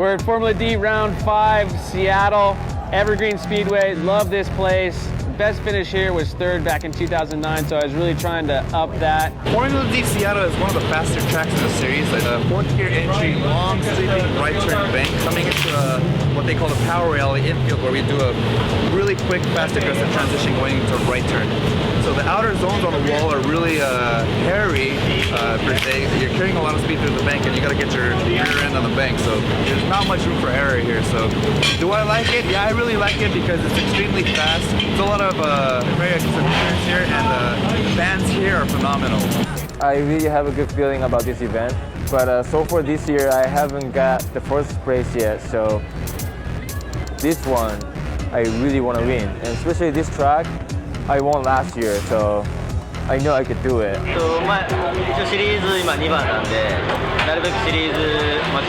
We're at Formula D Round 5, Seattle, Evergreen Speedway. Love this place. Best finish here was third back in 2009, so I was really trying to up that. Formula D Seattle is one of the faster tracks in the series. Like a fourth gear entry, long sweeping right turn bank coming into what they call the power alley infield, where we do a really quick, fast, aggressive transition going into right turn. So the outer zones on the wall are really hairy. You're carrying a lot of speed through the bank, and you got to get your rear end on the bank. So there's not much room for error here. So do I like it? Yeah, I really like it because it's extremely fast. There's a lot of very excellent turns here, and the fans here are phenomenal. I really have a good feeling about this event, but so far this year I haven't got the first race yet, so this one I really want to win, and especially this track I won last year, so I know I could do it. 一応シリーズ今2番なんで、なるべくシリーズ、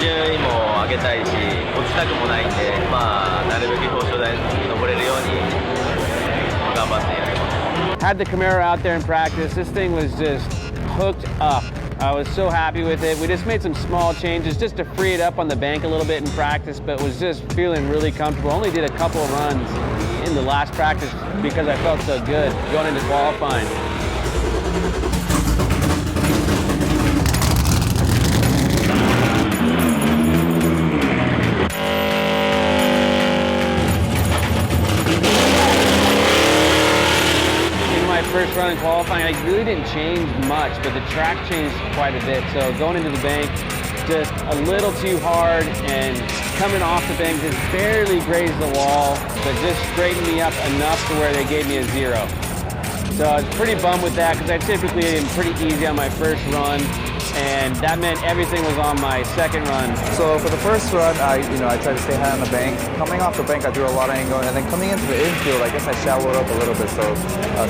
順位も上げたいし、落ちたくもないんで、なるべく表彰台に登れるように頑張ってやってます。 Had the Camaro out there in practice. This thing was just hooked up. I was so happy with it. We just made some small changes just to free it up on the bank a little bit in practice, but was just feeling really comfortable. Only did a couple of runs in the last practice because I felt so good going into qualifying. First run in qualifying, I really didn't change much, but the track changed quite a bit. So going into the bank, just a little too hard, and coming off the bank, just barely grazed the wall, but just straightened me up enough to where they gave me a 0. So I was pretty bummed with that because I typically am pretty easy on my first run, and that meant everything was on my second run. So for the first run, I tried to stay high on the bank. Coming off the bank, I threw a lot of angle, and then coming into the infield, I guess I shallowed up a little bit. So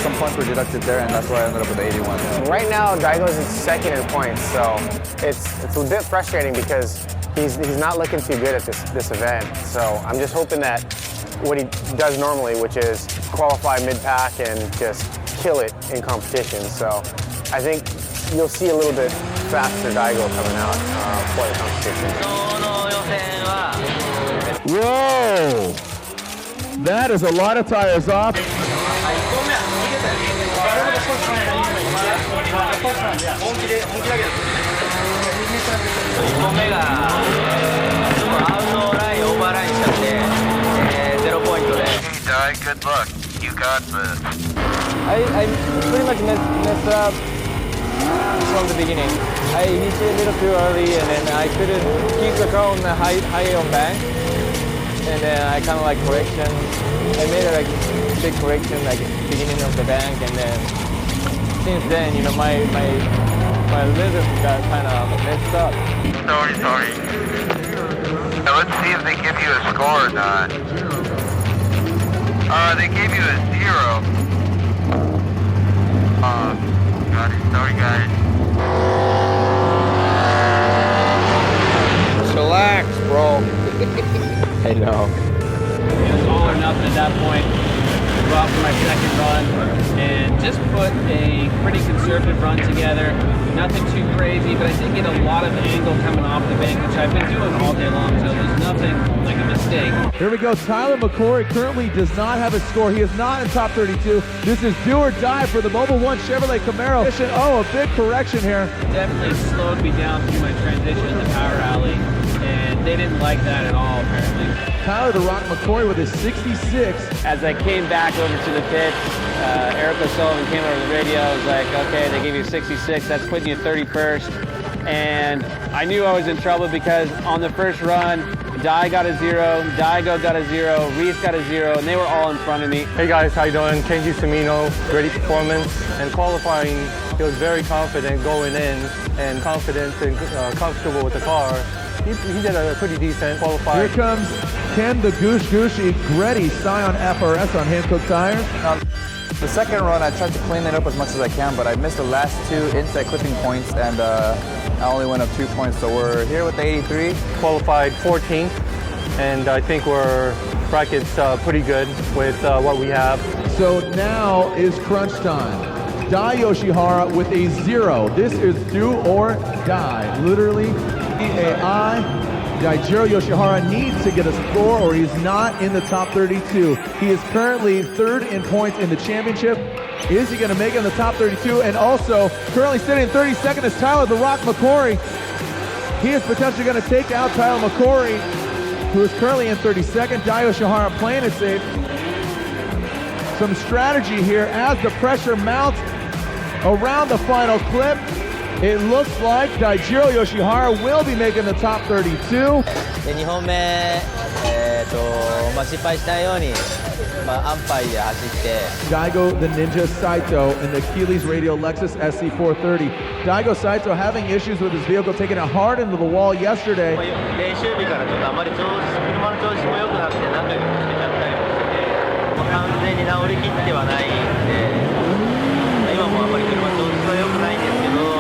some points were deducted there, and that's why I ended up with 81. Right now, Daigo's in second in points, so it's a bit frustrating because he's not looking too good at this event. So I'm just hoping that what he does normally, which is qualify mid-pack and just kill it in competition. So I think you'll see a little bit faster Daigo coming out for the competition. Whoa! That is a lot of tires off. Good luck. You got this. I pretty much messed up from the beginning. I initiated a little too early, and then I couldn't keep the car on the high on bank. And then I kind of correction. I made a big correction beginning of the bank, and then since then, my rhythm got kind of messed up. Sorry. Now let's see if they give you a score or not. They gave you a 0. Got it. Sorry, guys. Relax, bro. I know. It was all or nothing at that point. Go out for my second run and just put a pretty conservative run together. Nothing too crazy, but I did get a lot of angle coming off the bank, which I've been doing all day long, so there's nothing like a mistake. Here we go. Tyler McCory currently does not have a score. He is not in top 32. This is do or die for the Mobile One Chevrolet Camaro. Oh, a big correction here. Definitely slowed me down through my transition in the power alley, and they didn't like that at all, apparently. Tyler the Rock McCory with a 66. As I came back over to the pits, Eric O'Sullivan came over the radio. I was like, okay, they gave you 66. That's putting you 31st. And I knew I was in trouble because on the first run, Dai got a 0, Daigo got a 0, Reese got a 0, and they were all in front of me. Hey guys, how you doing? Kenji Sumino, great performance. And qualifying, he was very confident going in and confident and comfortable with the car. He did a pretty decent qualifying. Here comes Ken the Goosh Gretti Scion FRS on Hankook tires. The second run, I tried to clean it up as much as I can, but I missed the last 2 inside clipping points, and I only went up 2 points. So we're here with the 83. Qualified 14th, and I think we're bracket's pretty good with what we have. So now is crunch time. Dai Yoshihara with a 0. This is do or die. Literally, D-A-I, Daijiro Yoshihara needs to get a score or he's not in the top 32. He is currently third in points in the championship. Is he going to make it in the top 32? And also, currently sitting in 32nd is Tyler "The Rock" McCory. He is potentially going to take out Tyler McCory, who is currently in 32nd. Dai Yoshihara playing it safe. Some strategy here as the pressure mounts around the final clip. It looks like Daijiro Yoshihara will be making the top 32. で2本目、失敗しないように、安牌で走って。Daigo the Ninja Saito in the Achilles Radial Lexus SC430. Daigo Saito having issues with his vehicle, taking it hard into the wall yesterday. 練習日からちょっとあまり車の調子も良くなくて何回かぶつけちゃったりもしてて、完全に治りきってはないんで、今もあんまり車の調子は良くないんですけど、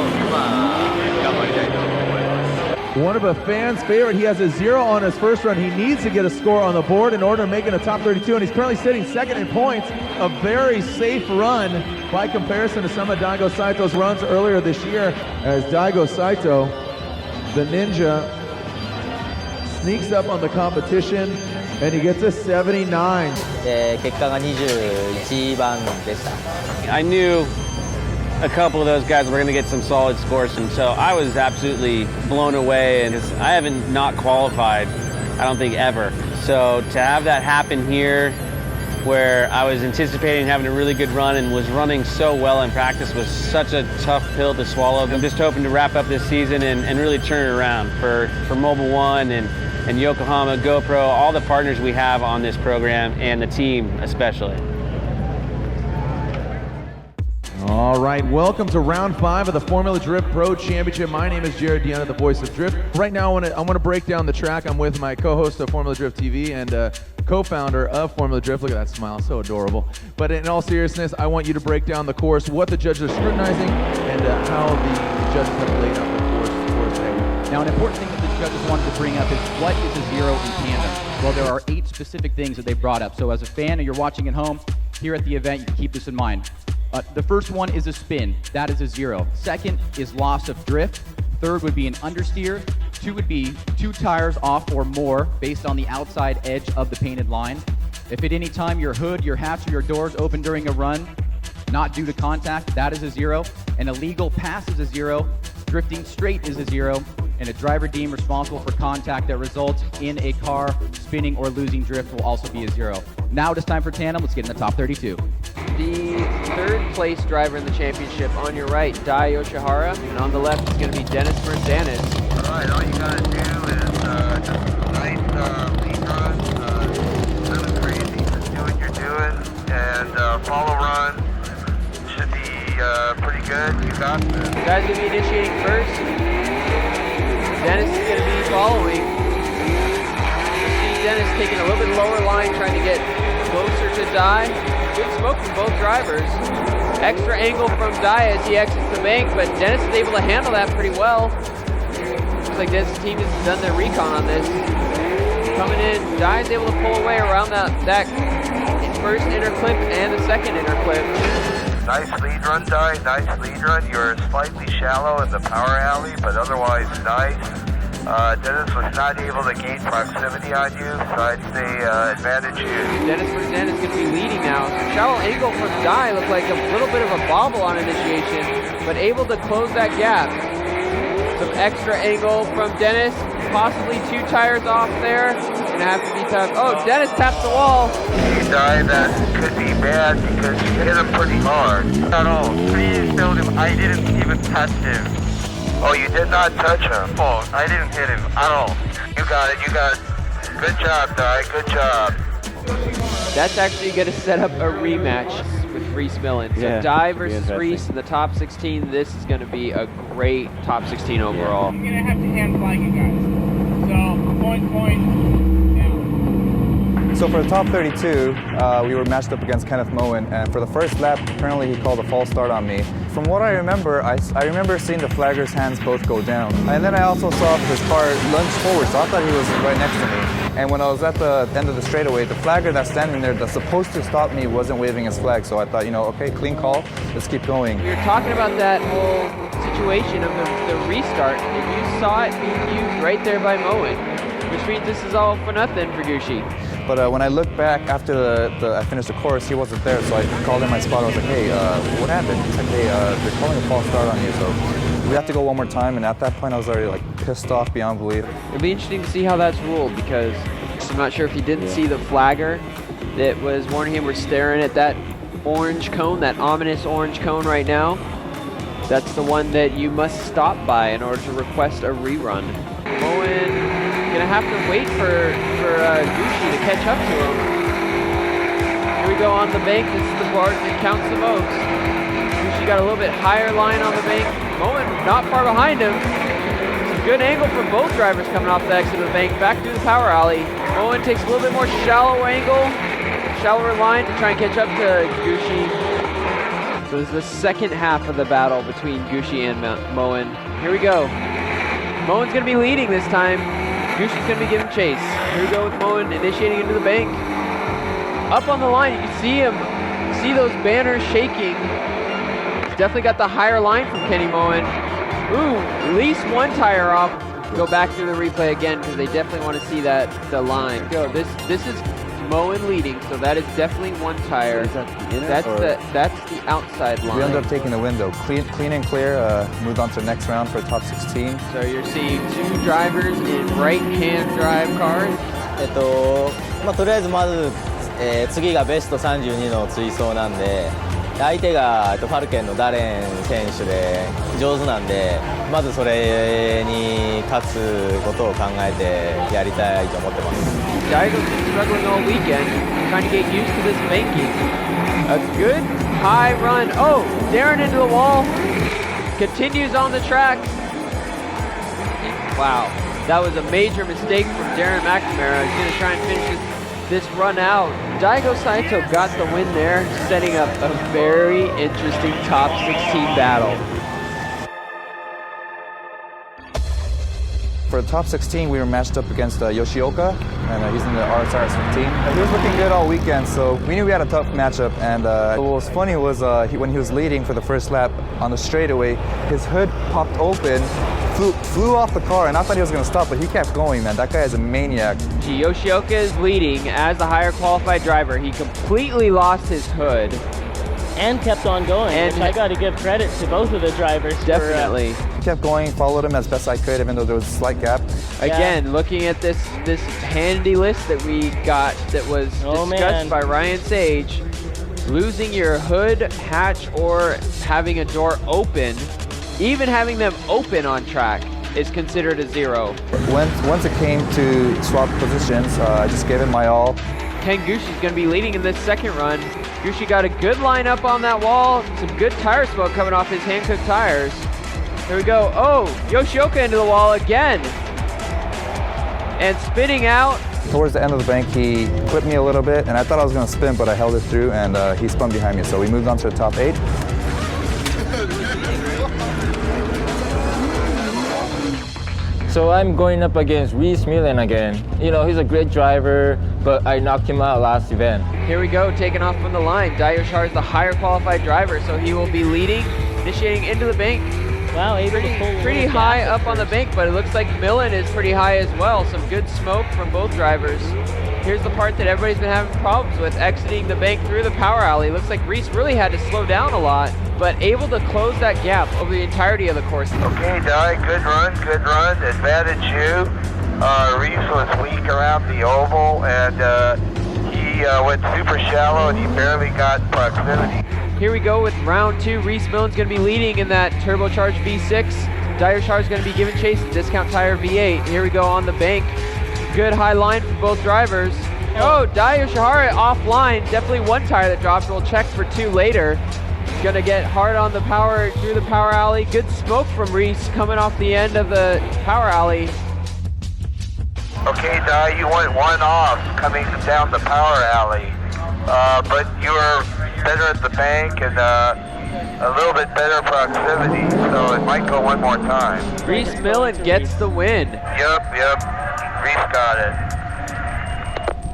頑張りたいと思います。 One of a fan's favorite. He has a 0 on his first run. He needs to get a score on the board in order to make it a top 32, and he's currently sitting second in points. A very safe run by comparison to some of Daigo Saito's runs earlier this year, as Daigo Saito, the Ninja, sneaks up on the competition, and he gets a 79. 結果が21番でした。 I knew a couple of those guys were going to get some solid scores, and so I was absolutely blown away. And I haven't not qualified, I don't think, ever. So to have that happen here, where I was anticipating having a really good run and was running so well in practice, was such a tough pill to swallow. I'm just hoping to wrap up this season and really turn it around for Mobile One and Yokohama, GoPro, all the partners we have on this program, and the team especially. All right, welcome to round 5 of the Formula Drift Pro Championship. My name is Jared Deanna, the voice of Drift. Right now, I want to break down the track. I'm with my co-host of Formula Drift TV and co-founder of Formula Drift. Look at that smile, so adorable. But in all seriousness, I want you to break down the course, what the judges are scrutinizing, and how the judges have laid out the course for today. Now, an important thing that the judges wanted to bring up is what is a 0 in tandem? Well, there are 8 specific things that they brought up. So as a fan and you're watching at home, here at the event, you can keep this in mind. The first one is a spin. That is a 0. Second is loss of drift. Third would be an understeer. 2 would be 2 tires off or more based on the outside edge of the painted line. If at any time your hood, your hatch, or your doors open during a run, not due to contact, that is a 0. An illegal pass is a 0. Drifting straight is a 0. And a driver deemed responsible for contact that results in a car spinning or losing drift will also be a 0. Now it is time for tandem. Let's get in the top 32. The third place driver in the championship on your right, Dai Yoshihara, and on the left is going to be Dennis Merzanis. All right, all you gotta do is just a nice lead run, nothing crazy, just do what you're doing, and follow run should be pretty good. You got this. You guys going to be initiating first. Dennis is going to be following. You see Dennis taking a little bit lower line, trying to get closer to Dai. Good smoke from both drivers. Extra angle from Dai as he exits the bank, but Dennis is able to handle that pretty well. Looks like Dennis' team has done their recon on this. Coming in, Dai is able to pull away around that first inner clip and the second inner clip. Nice lead run, Dai. Nice lead run. You're slightly shallow in the power alley, but otherwise nice. Dennis was not able to gain proximity on you, so I'd say advantage you. Dennis Merzanis is going to be leading now. Shallow angle from Dai looked like a little bit of a bobble on initiation, but able to close that gap. Some extra angle from Dennis, possibly 2 tires off there. Gonna have to be tough. Oh, Dennis taps the wall. Dai, that could be bad because you hit him pretty hard. At all. Please tell him I didn't even touch him. Oh, you did not touch him? Oh, I didn't hit him at all. You got it, you got it. Good job, Dai, good job. That's actually going to set up a rematch with Reese Millen. So Yeah, Dai versus interesting. Reese in the top 16. This is going to be a great top 16 overall. I'm going to have to hand flag you guys. So, point now. So for the top 32, we were matched up against Kenneth Moen, and for the first lap, apparently he called a false start on me. From what I remember, I remember seeing the flagger's hands both go down. And then I also saw his car lunge forward, so I thought he was right next to me. And when I was at the end of the straightaway, the flagger that's standing there that's supposed to stop me wasn't waving his flag, so I thought, okay, clean call, let's keep going. We were talking about that whole situation of the restart, and you saw it being used right there by Moen. which means this is all for nothing for Gucci. But when I looked back after I finished the course, he wasn't there, so I called in my spot. I was like, hey, what happened? He's like, hey, they're calling a false start on you, so we have to go one more time. And at that point, I was already like pissed off beyond belief. It'll be interesting to see how that's ruled, because I'm not sure if he didn't see the flagger that was warning him. We're staring at that orange cone, that ominous orange cone right now. That's the one that you must stop by in order to request a rerun. Moen gonna have to wait for Gucci to catch up to him. Here we go on the bank. This is the part that counts the most. Gucci got a little bit higher line on the bank. Moen not far behind him. It's a good angle for both drivers coming off the exit of the bank. Back through the power alley. Moen takes a little bit more shallow angle, shallower line to try and catch up to Gucci. So this is the second half of the battle between Gucci and Moen. Here we go. Moen's gonna be leading this time. Gucci's gonna be giving chase. Here we go with Moen initiating into the bank. Up on the line, you can see him, see those banners shaking. He's definitely got the higher line from Kenny Moen. Ooh, at least one tire off. Go back through the replay again because they definitely want to see the line. Go. This is Moen leading, so that is definitely one tire. Is that the inner, that's the outside line. We ended up taking the window. Clean and clear, moved on to the next round for top 16. So you're seeing two drivers in right-hand drive cars. とりあえずまず、次がベスト32の追走なんで、相手がファルケンのダレン選手で上手なんで、まずそれに勝つことを考えてやりたいと思ってます。Daigo's been struggling all weekend, trying to get used to this banking. A good high run. Oh, Darren into the wall. Continues on the track. Wow, that was a major mistake from Darren McNamara. He's going to try and finish this run out. Daigo Saito got the win there, setting up a very interesting top 16 battle. For the top 16, we were matched up against Yoshioka, and he's in the RSRS 15. He was looking good all weekend, so we knew we had a tough matchup. And what was funny was when he was leading for the first lap on the straightaway, his hood popped open, flew off the car, and I thought he was going to stop, but he kept going, man. That guy is a maniac. Yoshioka is leading as the higher qualified driver. He completely lost his hood. And kept on going, and I got to give credit to both of the drivers. Definitely. Kept going, followed him as best I could, even though there was a slight gap. Again, looking at this handy list that we got that was discussed by Ryan Sage, losing your hood, hatch, or having a door open, even having them open on track, is considered a zero. Once it came to swap positions, I just gave it my all. Ken Gucci's going to be leading in this second run. Gucci got a good line up on that wall, some good tire smoke coming off his hand-cooked tires. Here we go. Oh, Yoshioka into the wall again. And spinning out. Towards the end of the bank, he clipped me a little bit, and I thought I was going to spin, but I held it through, and he spun behind me. So we moved on to the top 8. So I'm going up against Reese Millen again. You know, he's a great driver, but I knocked him out last event. Here we go, taking off from the line. Dayoshar is the higher qualified driver, so he will be leading, initiating into the bank. Wow, pretty high up on the bank, but it looks like Millen is pretty high as well. Some good smoke from both drivers. Here's the part that everybody's been having problems with, exiting the bank through the power alley. Looks like Reese really had to slow down a lot, but able to close that gap over the entirety of the course. Okay, Di, good run, advantage you. Reese was weak around the oval, and he went super shallow, and he barely got proximity. Here we go with round 2. Reese Millen's going to be leading in that turbocharged V6. Dayoshar is going to be giving chase to Discount Tire V8. Here we go on the bank. Good high line for both drivers. Oh, Dayoshar offline. Definitely one tire that dropped. We'll check for 2 later. Gonna get hard on the power through the power alley. Good smoke from Reese coming off the end of the power alley. Okay, Di, you went 1 off coming down the power alley, but you were better at the bank and a little bit better proximity, so it might go 1 more time. Reese Millen gets the win. Yep, Reese got it.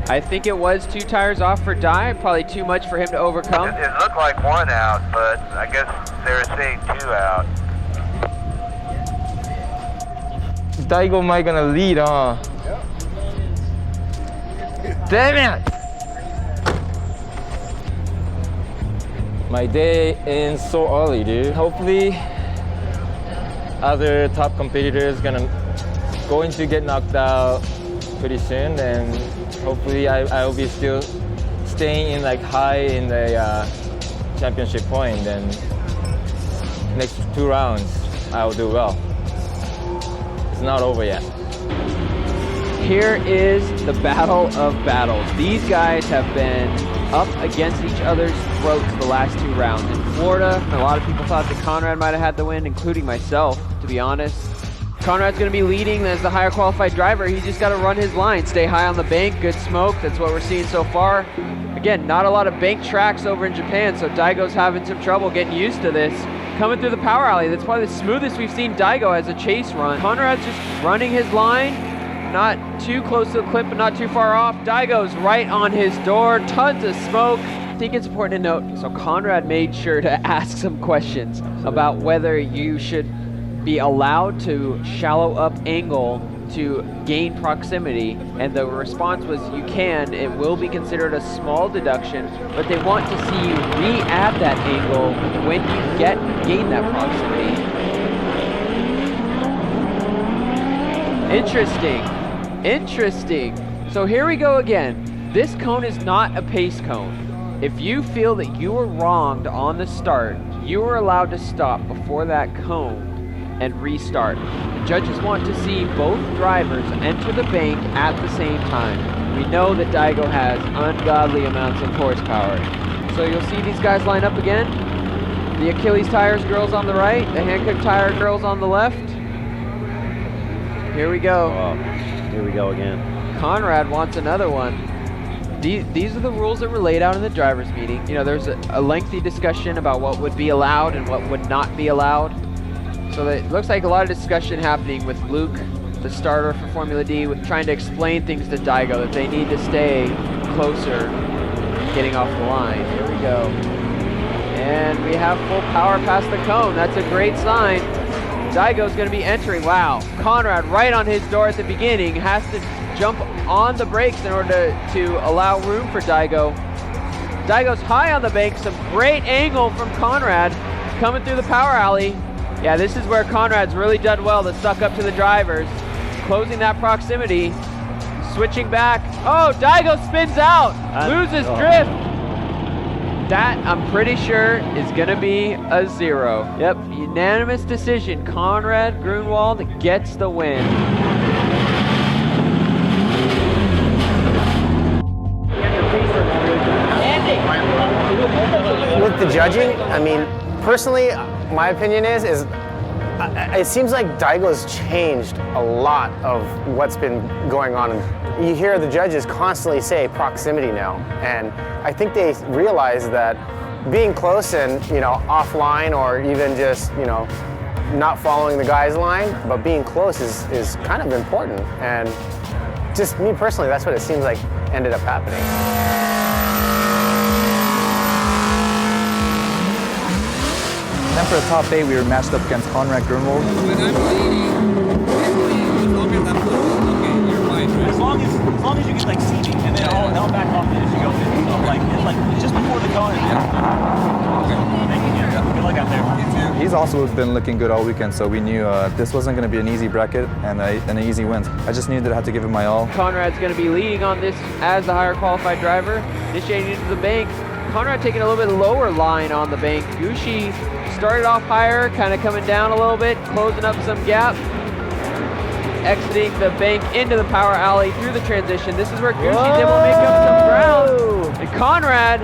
I think it was 2 tires off for Di, probably too much for him to overcome. It looked like 1 out, but I guess they were saying 2 out. Daigo might gonna lead, huh? Damn it! My day ends so early, dude. Hopefully, other top competitors going to get knocked out pretty soon, and hopefully I will be still staying in like high in the championship point. And next 2 rounds, I will do well. It's not over yet. Here is the battle of battles. These guys have been up against each other's throats the last 2 rounds. In Florida, a lot of people thought that Conrad might have had the win, including myself, to be honest. Conrad's going to be leading as the higher qualified driver. He's just got to run his line, stay high on the bank, good smoke. That's what we're seeing so far. Again, not a lot of bank tracks over in Japan, so Daigo's having some trouble getting used to this. Coming through the power alley, that's probably the smoothest we've seen Daigo as a chase run. Conrad's just running his line, not too close to the clip, but not too far off. Daigo's right on his door, tons of smoke. I think it's important to note, so Conrad made sure to ask some questions about whether you should be allowed to shallow up angle to gain proximity, and the response was you can. It will be considered a small deduction, but they want to see you re-add that angle when you gain that proximity. Interesting. So here we go again. This cone is not a pace cone. If you feel that you were wronged on the start, you are allowed to stop before that cone and restart. The judges want to see both drivers enter the bank at the same time. We know that Daigo has ungodly amounts of horsepower. So you'll see these guys line up again. The Achilles tires girls on the right, the Hankook tire girls on the left. Here we go. Oh, here we go again. Conrad wants another one. These are the rules that were laid out in the drivers' meeting. You know, there's a lengthy discussion about what would be allowed and what would not be allowed. So it looks like a lot of discussion happening with Luke, the starter for Formula D, with trying to explain things to Daigo, that they need to stay closer, getting off the line. Here we go. And we have full power past the cone. That's a great sign. Daigo's going to be entering. Wow. Conrad right on his door at the beginning, has to jump on the brakes in order to allow room for Daigo. Daigo's high on the bank. Some great angle from Conrad coming through the power alley. Yeah, this is where Conrad's really done well to suck up to the drivers. Closing that proximity. Switching back. Oh, Daigo spins out. Loses drift. That, I'm pretty sure, is going to be a 0. Yep, unanimous decision. Conrad Grunwald gets the win. With the judging, I mean, personally, my opinion is it seems like Daigo's changed a lot of what's been going on. You hear the judges constantly say proximity now, and I think they realize that being close and, you know, offline, or even just, you know, not following the guy's line, but being close is kind of important. And just me personally, that's what it seems like ended up happening. Then for the top 8, we were matched up against Conrad Grunwald. When I'm leading, as long as I'm okay, you're fine. As long as you can like see me, and then I'll back off as you go in. So like just before the cone. Okay. Thank you. Good luck out there. He's also been looking good all weekend, so we knew this wasn't going to be an easy bracket and an easy win. I just knew that I had to give it my all. Conrad's going to be leading on this as the higher qualified driver, initiating into the bank. Conrad taking a little bit lower line on the bank. Gucci started off higher, kind of coming down a little bit, closing up some gap, exiting the bank into the power alley through the transition. This is where Gucci's able to make up some ground, and Conrad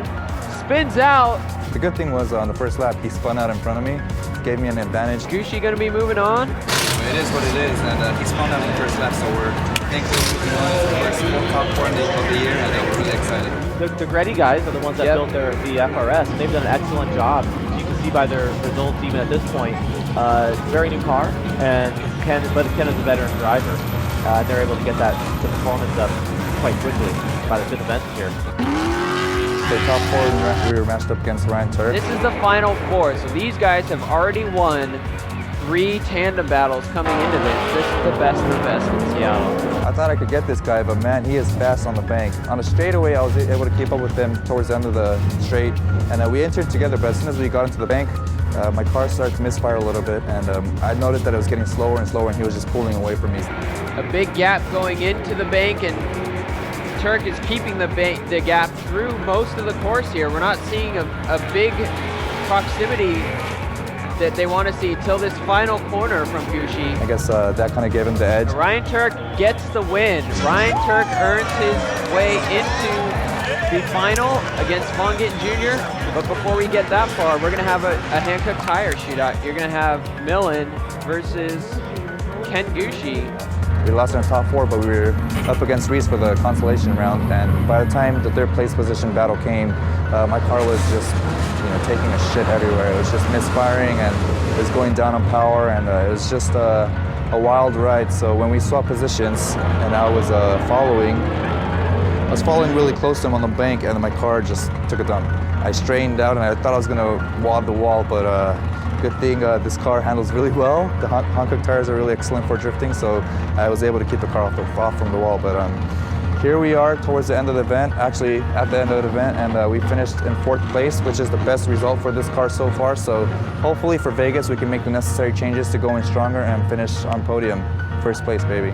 spins out. The good thing was on the first lap, he spun out in front of me, gave me an advantage. Gucci going to be moving on. It is what it is, and he spun out in the first lap, so we're thankful moving on to the first top 4 of the year, and we're really excited. The Gretty guys are the ones that built the FRS, and they've done an excellent job. You can see by their results even at this point. Very new car, but Ken is a veteran driver. They're able to get the performance up quite quickly by the 5th event here. The top 4, we were matched up against Ryan Turk. This is the final 4, so these guys have already won 3 tandem battles coming into this. This is the best of the best in Seattle. I thought I could get this guy, but man, he is fast on the bank. On a straightaway, I was able to keep up with him towards the end of the straight, and we entered together, but as soon as we got into the bank, my car started to misfire a little bit, and I noticed that it was getting slower and slower, and he was just pulling away from me. A big gap going into the bank, and Turk is keeping the gap through most of the course here. We're not seeing a big proximity that they want to see till this final corner from Gucci. I guess that kind of gave him the edge. Ryan Turk gets the win. Ryan Turk earns his way into the final against Von Gittin Jr. But before we get that far, we're going to have a Hankook tire shootout. You're going to have Millen versus Ken Gucci. We lost in the top 4, but we were up against Reese for the consolation round, and by the time the 3rd place position battle came, my car was just taking a shit everywhere. It was just misfiring, and it was going down on power, and it was just a wild ride. So when we swapped positions, and I was following really close to him on the bank, and my car just took a dump. I straightened out, and I thought I was gonna wad the wall, but good thing this car handles really well. The Hankook tires are really excellent for drifting, so I was able to keep the car off from the wall. But here we are towards the end of the event, actually at the end of the event, and we finished in 4th place, which is the best result for this car so far. So hopefully for Vegas, we can make the necessary changes to go in stronger and finish on podium. 1st place, baby.